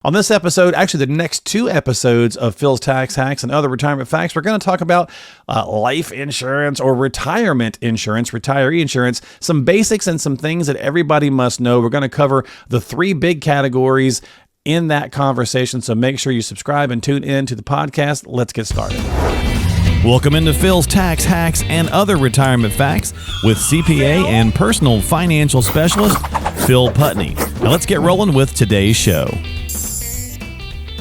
On this episode, actually the next two episodes of Phil's Tax Hacks and Other Retirement Facts, we're going to talk about life insurance or retirement insurance, retiree insurance, some basics and some things that everybody must know. We're going to cover the three big categories in that conversation, so make sure you subscribe and tune in to the podcast. Let's get started. Welcome into Phil's Tax Hacks and Other Retirement Facts with CPA and personal financial specialist, Phil Putney. Now let's get rolling with today's show.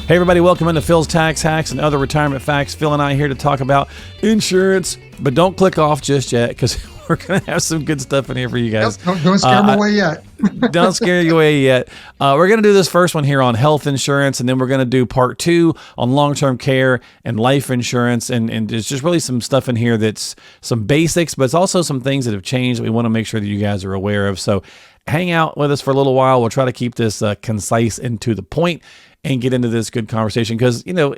Hey everybody, welcome into Phil's Tax Hacks and Other Retirement Facts. Phil and I are here to talk about insurance, but don't click off just yet because we're going to have some good stuff in here for you guys. Yep, don't scare me away yet. Don't scare you away yet. We're going to do this first one here on health insurance, and then we're going to do part two on long-term care and life insurance. And there's just really some stuff in here that's some basics, but it's also some things that have changed that we want to make sure that you guys are aware of. So hang out with us for a little while. We'll try to keep this concise and to the point and get into this good conversation because, you know,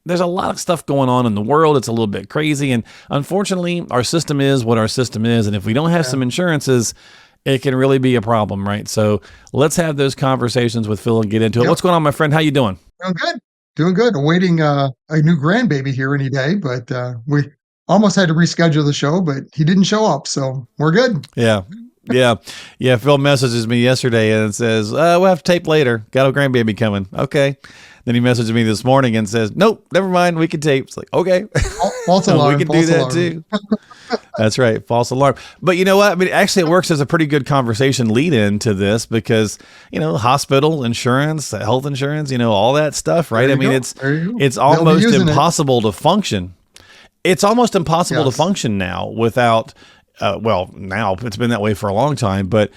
there's a lot of stuff going on in the world. It's a little bit crazy. And unfortunately, our system is what our system is. And if we don't have some insurances, it can really be a problem, right? So let's have those conversations with Phil and get into it. What's going on, my friend? How you doing? Doing good. Awaiting a new grandbaby here any day, but we almost had to reschedule the show, but he didn't show up. So we're good. Yeah. Phil messages me yesterday and says, we'll have to tape later. Got a grandbaby coming. Okay. Then he messages me this morning and says, nope, never mind. We can tape. It's like, okay. False alarm. We can do that too. That's right. False alarm. But you know what? I mean, actually it works as a pretty good conversation lead in to this because, you know, hospital insurance, health insurance, you know, all that stuff, right? I mean, it's almost impossible to function. It's almost impossible to function now without now it's been that way for a long time, but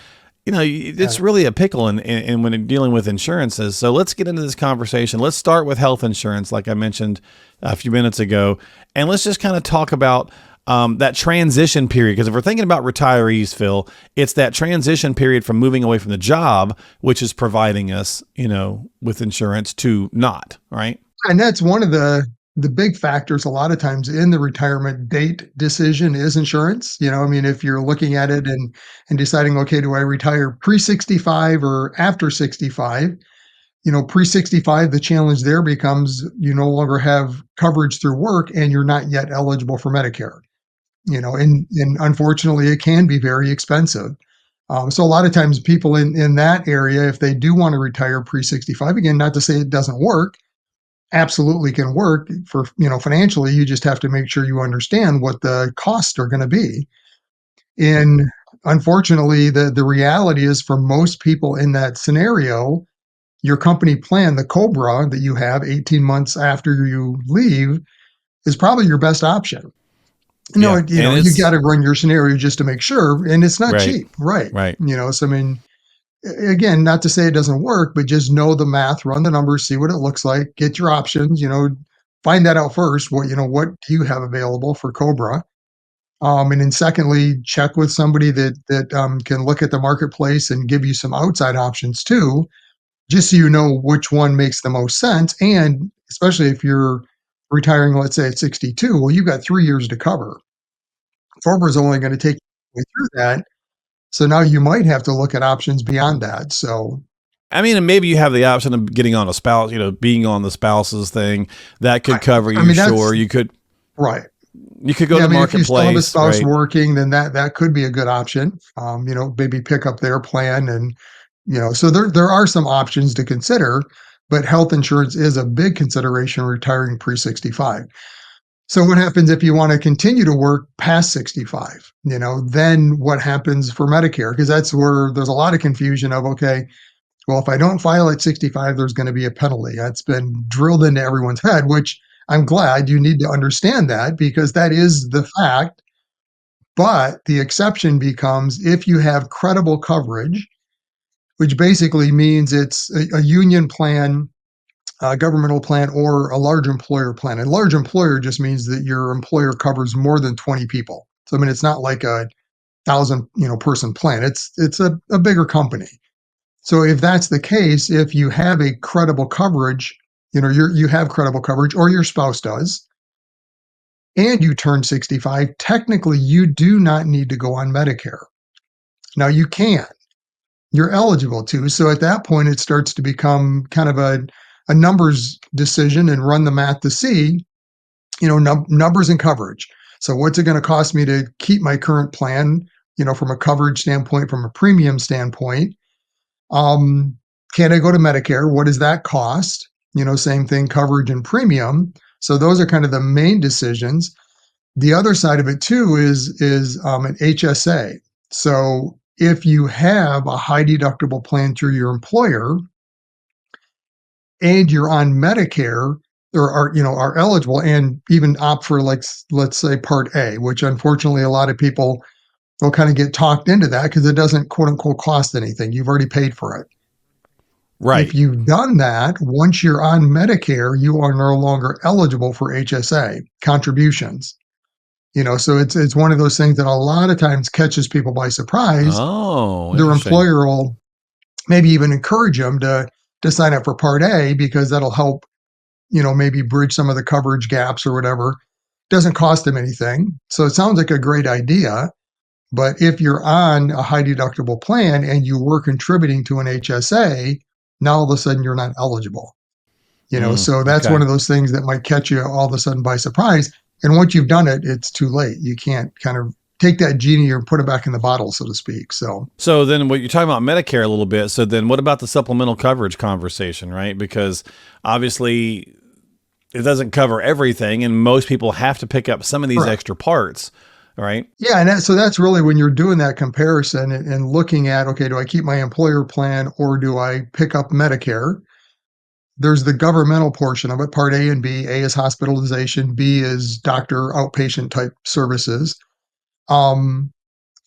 you know, it's really a pickle in when you're dealing with insurances. So let's get into this conversation. Let's start with health insurance, like I mentioned a few minutes ago, and let's just kind of talk about that transition period. Because if we're thinking about retirees, Phil, it's that transition period from moving away from the job, which is providing us, you know, with insurance to not, right? And that's one of the big factors a lot of times in the retirement date decision is insurance. You know, I mean, if you're looking at it and deciding, okay, do I retire pre-65 or after 65? You know, pre-65, the challenge there becomes you no longer have coverage through work and you're not yet eligible for Medicare. You know, and unfortunately, it can be very expensive. So a lot of times people in that area, if they do want to retire pre-65, again, not to say it doesn't work, absolutely can work for, you know, financially. You just have to make sure you understand what the costs are going to be. And unfortunately, the reality is for most people in that scenario, your company plan, the COBRA that you have 18 months after you leave, is probably your best option. You know, you got to run your scenario just to make sure, and it's not cheap, right? You know, so I mean, again, not to say it doesn't work, but just know the math, run the numbers, see what it looks like, get your options, you know, find that out first. What do you have available for COBRA? And then secondly, check with somebody that can look at the marketplace and give you some outside options too, just so you know which one makes the most sense. And especially if you're retiring, let's say at 62, well, you've got 3 years to cover. COBRA is only going to take you through that. So now you might have to look at options beyond that. So, I mean, and maybe you have the option of getting on a spouse, you know, being on the spouse's thing that could cover you. Sure, you could. Right. You could go to the marketplace. If you still have a spouse working, then that could be a good option. You know, maybe pick up their plan, and you know, so there are some options to consider. But health insurance is a big consideration retiring pre-65. So what happens if you want to continue to work past 65? You know, then what happens for Medicare? Because that's where there's a lot of confusion of, okay, well, if I don't file at 65, there's going to be a penalty. That's been drilled into everyone's head, which I'm glad you need to understand that because that is the fact. But the exception becomes if you have credible coverage, which basically means it's a union plan, a governmental plan, or a large employer plan. A large employer just means that your employer covers more than 20 people. So I mean, it's not like a 1,000 person plan. It's a bigger company. So if that's the case, if you have a credible coverage, you know, you have credible coverage, or your spouse does, and you turn 65, technically you do not need to go on Medicare. Now you can. you're eligible to. So at that point, it starts to become kind of a numbers decision and run the math to see, numbers and coverage. So what's it going to cost me to keep my current plan, from a coverage standpoint, from a premium standpoint? Um, can I go to Medicare? What does that cost? Same thing, coverage and premium. So those are kind of the main decisions. The other side of it too is an HSA. So if you have a high deductible plan through your employer and you're on Medicare or are eligible and even opt for, like, let's say Part A, which unfortunately a lot of people will kind of get talked into that because it doesn't quote unquote cost anything. You've already paid for it. If Right. you've done that, once you're on Medicare, you are no longer eligible for HSA contributions. So it's one of those things that a lot of times catches people by surprise. Oh, Their interesting. employer will maybe even encourage them to sign up for Part A because that'll help, maybe bridge some of the coverage gaps or whatever. Doesn't cost them anything. So it sounds like a great idea. But if you're on a high deductible plan and you were contributing to an HSA, now all of a sudden you're not eligible. So that's one Okay. of those things that might catch you all of a sudden by surprise. And once you've done it, it's too late. You can't kind of take that genie or put it back in the bottle, so to speak. So, So then what you're talking about Medicare a little bit. So then what about the supplemental coverage conversation, right? Because obviously it doesn't cover everything and most people have to pick up some of these correct. extra parts, right? Yeah. And so that's really when you're doing that comparison and looking at, okay, do I keep my employer plan or do I pick up Medicare? There's the governmental portion of it, Part A and B. A is hospitalization, B is doctor outpatient type services. Um,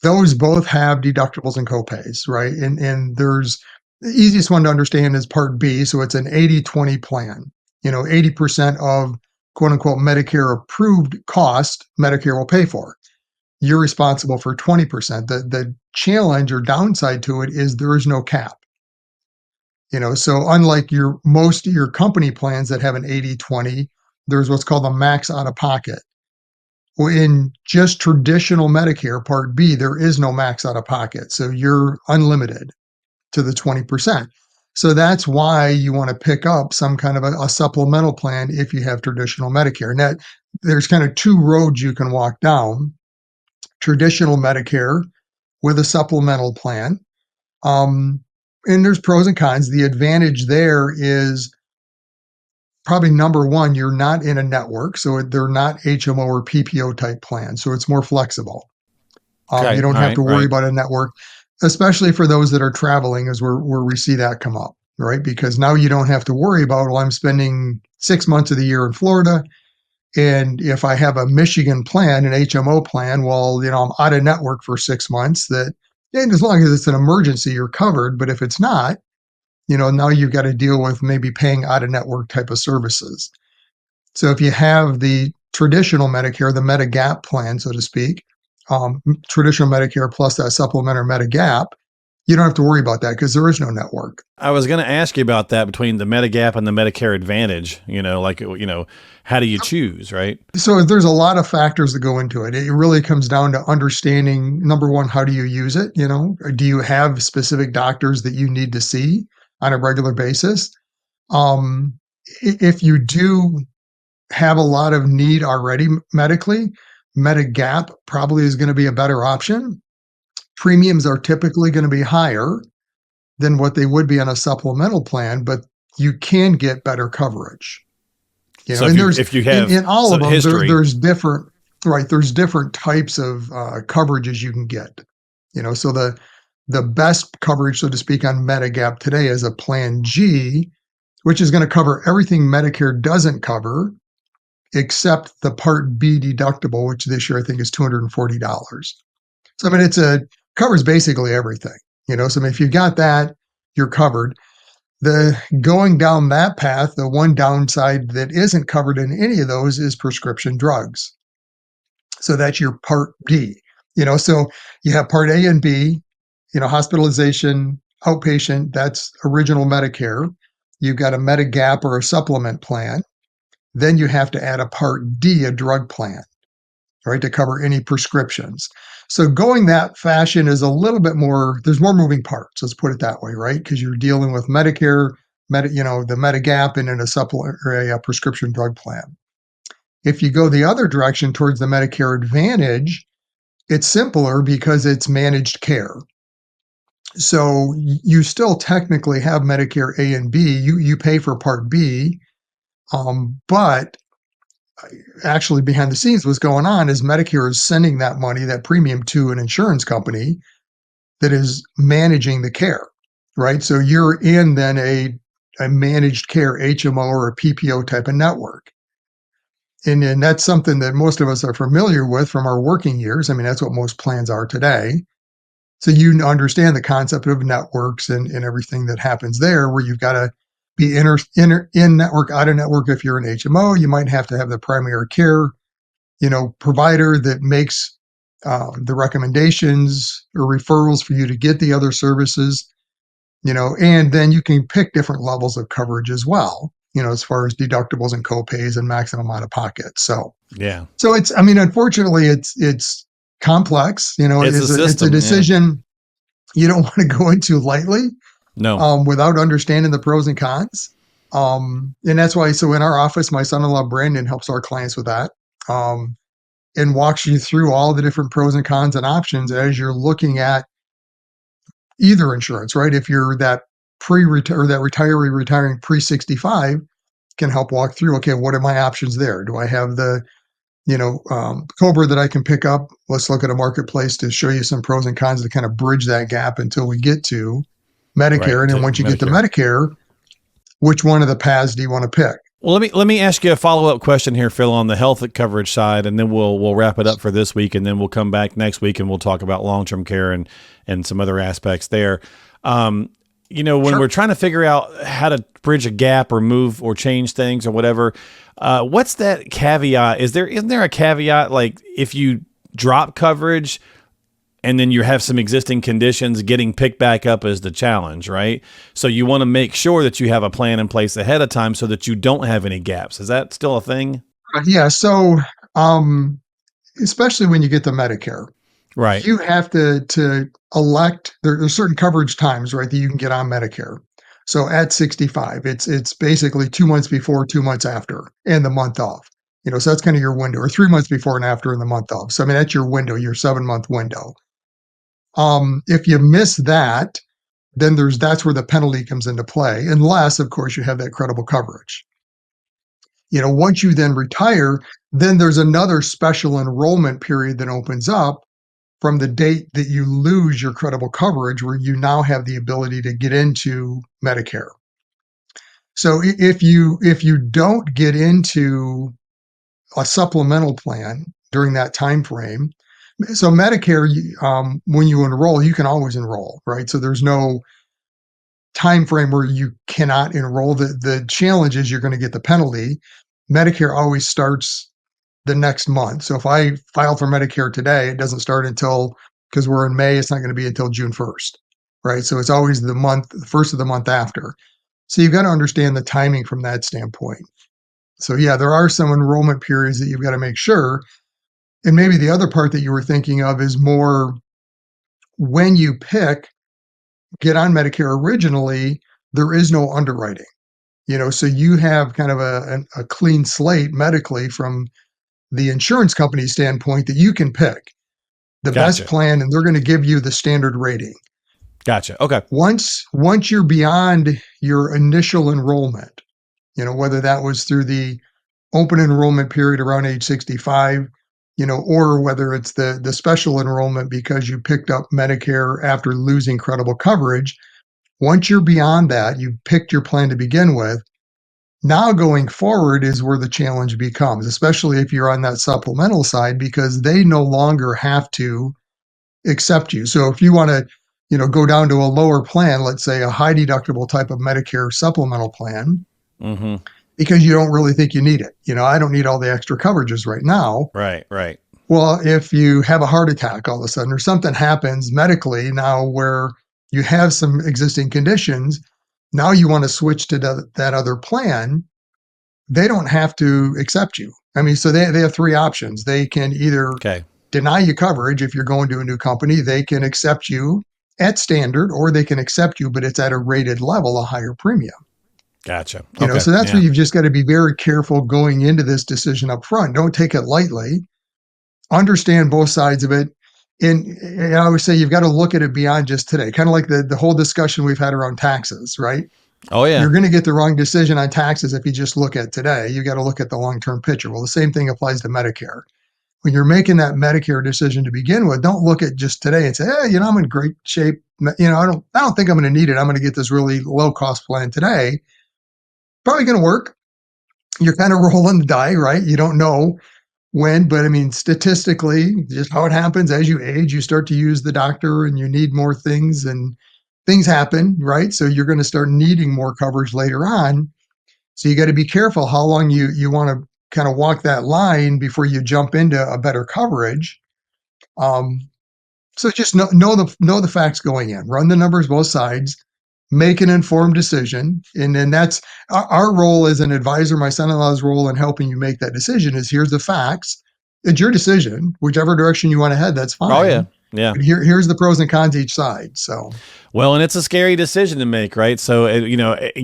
those both have deductibles and copays, right? And there's the easiest one to understand is Part B. So it's an 80-20 plan. 80% of quote unquote Medicare approved cost, Medicare will pay for. You're responsible for 20%. The challenge or downside to it is there is no cap. So unlike most of your company plans that have an 80-20, there's what's called a max out of pocket. Well, in just traditional Medicare Part B, there is no max out of pocket. So you're unlimited to the 20%. So that's why you want to pick up some kind of a supplemental plan if you have traditional Medicare. And there's kind of two roads you can walk down: traditional Medicare with a supplemental plan. Um, and there's pros and cons. The advantage there is probably number one, you're not in a network. So they're not HMO or PPO type plans. So it's more flexible. You Okay. don't All have right. to worry Right. about a network, especially for those that are traveling, is where we see that come up, right? Because now you don't have to worry about, well, I'm spending 6 months of the year in Florida. And if I have a Michigan plan, an HMO plan, well, I'm out of network for 6 months. And as long as it's an emergency, you're covered. But if it's not, now you've got to deal with maybe paying out of network type of services. So if you have the traditional Medicare, the Medigap plan, so to speak, traditional Medicare plus that supplementary Medigap, you don't have to worry about that because there is no network. I was going to ask you about that between the Medigap and the Medicare Advantage, how do you choose, right? So there's a lot of factors that go into it. It really comes down to understanding, number one, how do you use it? Do you have specific doctors that you need to see on a regular basis? Um, if you do have a lot of need already medically, Medigap probably is going to be a better option. Premiums are typically going to be higher than what they would be on a supplemental plan, but you can get better coverage. So And there's if you in have all of some them, history, there's different, right? There's different types of coverages you can get. So the best coverage, so to speak, on Medigap today is a Plan G, which is going to cover everything Medicare doesn't cover, except the Part B deductible, which this year I think is $240. So I mean, covers basically everything. So I mean, if you've got that, you're covered. The going down that path, the one downside that isn't covered in any of those is prescription drugs. So that's your Part D. So you have Part A and B. Hospitalization, outpatient, that's original Medicare. You've got a Medigap or a supplement plan. Then you have to add a Part D, a drug plan. right, to cover any prescriptions. So going that fashion is a little bit more, there's more moving parts, let's put it that way, right? Because you're dealing with Medicare, the Medigap, and then a supplement or a prescription drug plan. If you go the other direction towards the Medicare Advantage, it's simpler because it's managed care. So you still technically have Medicare A and B. You pay for Part B, but actually behind the scenes, what's going on is Medicare is sending that money, that premium, to an insurance company that is managing the care, right? So you're in then a managed care HMO or a PPO type of network. And that's something that most of us are familiar with from our working years. I mean, that's what most plans are today. So you understand the concept of networks and everything that happens there, where you've got to be in network, out of network. If you're an HMO, you might have to have the primary care, provider that makes the recommendations or referrals for you to get the other services, and then you can pick different levels of coverage as well, as far as deductibles and copays and maximum out of pocket. So Yeah. it's, I mean, unfortunately, it's complex. It's a It's a system. Yeah. decision you don't want to go into lightly, No. without understanding the pros and cons. And that's why, so in our office, my son-in-law Brandon helps our clients with that, and walks you through all the different pros and cons and options as you're looking at either insurance, right? If you're that pre-retire or that retiree retiring pre-65, can help walk through, okay, what are my options there? Do I have the Cobra that I can pick up? Let's look at a marketplace to show you some pros and cons to kind of bridge that gap until we get to Medicare. Right. And then To once you get to Medicare. Medicare, which one of the paths do you want to pick? Well, let me ask you a follow up question here, Phil, on the health coverage side, and then we'll wrap it up for this week, and then we'll come back next week and we'll talk about long term care and some other aspects there. When Sure. we're trying to figure out how to bridge a gap or move or change things or whatever, what's that caveat? Isn't there a caveat, like if you drop coverage and then you have some existing conditions, getting picked back up is the challenge, right? So you want to make sure that you have a plan in place ahead of time so that you don't have any gaps. Is that still a thing? Yeah. So, um, especially when you get to Medicare, Right. you have to elect. There's certain coverage times, right, that you can get on Medicare. So at 65, it's basically 2 months before, 2 months after, and the month off. So that's kind of your window, or 3 months before and after, and the month off. So I mean, that's your window, your 7 month window. If you miss that, then that's where the penalty comes into play, unless, of course, you have that credible coverage. Once you then retire, then there's another special enrollment period that opens up from the date that you lose your credible coverage, where you now have the ability to get into Medicare. So if you don't get into a supplemental plan during that time frame, so Medicare, when you enroll, you can always enroll, right? So there's no time frame where you cannot enroll. The challenge is you're going to get the penalty. Medicare always starts the next month. So if I file for Medicare today, it doesn't start until, because we're in May, it's not going to be until June 1st, right? So it's always the first of the month after. So you've got to understand the timing from that standpoint. So yeah, there are some enrollment periods that you've got to make sure. And maybe the other part that you were thinking of is more when you get on Medicare originally, there is no underwriting. So you have kind of a clean slate medically from the insurance company standpoint, that you can pick the best Gotcha. plan, and they're going to give you the standard rating. Gotcha. Okay. Once you're beyond your initial enrollment, whether that was through the open enrollment period around age 65, or whether it's the special enrollment because you picked up Medicare after losing credible coverage. Once you're beyond that, you picked your plan to begin with. Now going forward is where the challenge becomes, especially if you're on that supplemental side, because they no longer have to accept you. So if you want to, go down to a lower plan, let's say a high deductible type of Medicare supplemental plan, Mm-hmm. because you don't really think you need it. I don't need all the extra coverages right now. Right. Right. Well, if you have a heart attack all of a sudden, or something happens medically now where you have some existing conditions, now you want to switch to that other plan, they don't have to accept you. I mean, so they have three options. They can either Okay. deny you coverage if you're going to a new company, they can accept you at standard, or they can accept you, but it's at a rated level, a higher premium. Gotcha. You know, Okay. so that's where Yeah. you've just got to be very careful going into this decision up front. Don't take it lightly. Understand both sides of it. And I always say you've got to look at it beyond just today, kind of like the whole discussion we've had around taxes, right? Oh, yeah. You're going to get the wrong decision on taxes if you just look at today. You got to look at the long-term picture. Well, the same thing applies to Medicare. When you're making that Medicare decision to begin with, don't look at just today and say, "Hey, you know, I'm in great shape. You know, I don't think I'm going to need it. I'm going to get this really low cost plan today." Probably going to work. You're kind of rolling the die, right? You don't know when, but I mean, statistically, just how it happens as you age, you start to use the doctor and you need more things and things happen, right? So you're going to start needing more coverage later on. So you got to be careful how long you want to kind of walk that line before you jump into a better coverage. Um, so just know the facts going in, run the numbers both sides, make an informed decision, and then that's our role as an advisor. My son-in-law's role in helping you make that decision is here's the facts. It's your decision, whichever direction you want to head. That's Oh, yeah. fine. Yeah. But here's the pros and cons each side. So Well, and it's a scary decision to make, right? So,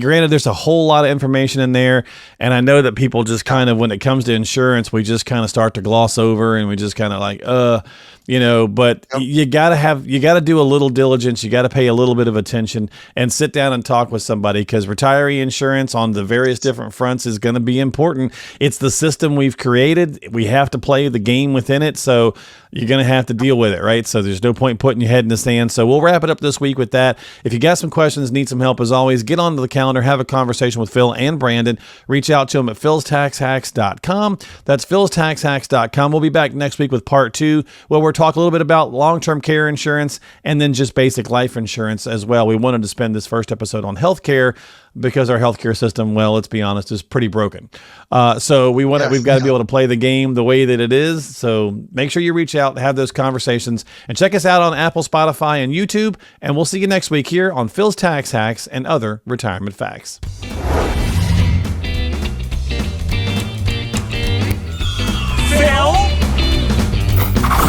granted, there's a whole lot of information in there. And I know that people just kind of, when it comes to insurance, we just kind of start to gloss over and we just kind of like, but yep. you got to do a little diligence. You got to pay a little bit of attention and sit down and talk with somebody, because retiree insurance on the various different fronts is going to be important. It's the system we've created. We have to play the game within it. So you're going to have to deal with it, right? So there's no point putting your head in the sand. So we'll wrap it up this week with that. If you got some questions, need some help, as always, get onto the calendar, have a conversation with Phil and Brandon. Reach out to them at philstaxhacks.com. That's philstaxhacks.com. We'll be back next week with part 2, where we'll talk a little bit about long-term care insurance and then just basic life insurance as well. We wanted to spend this first episode on healthcare because our healthcare system, well, let's be honest, is pretty broken. So we've got to be able to play the game the way that it is. So make sure you reach out, have those conversations, and check us out on Apple, Spotify, and YouTube. And we'll see you next week here on Phil's Tax Hacks and Other Retirement Facts.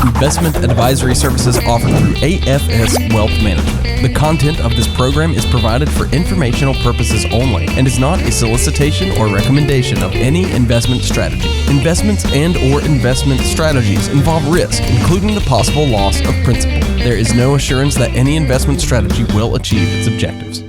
Investment advisory services offered through AFS Wealth Management. The content of this program is provided for informational purposes only and is not a solicitation or recommendation of any investment strategy. Investments and or investment strategies involve risk, including the possible loss of principal. There is no assurance that any investment strategy will achieve its objectives.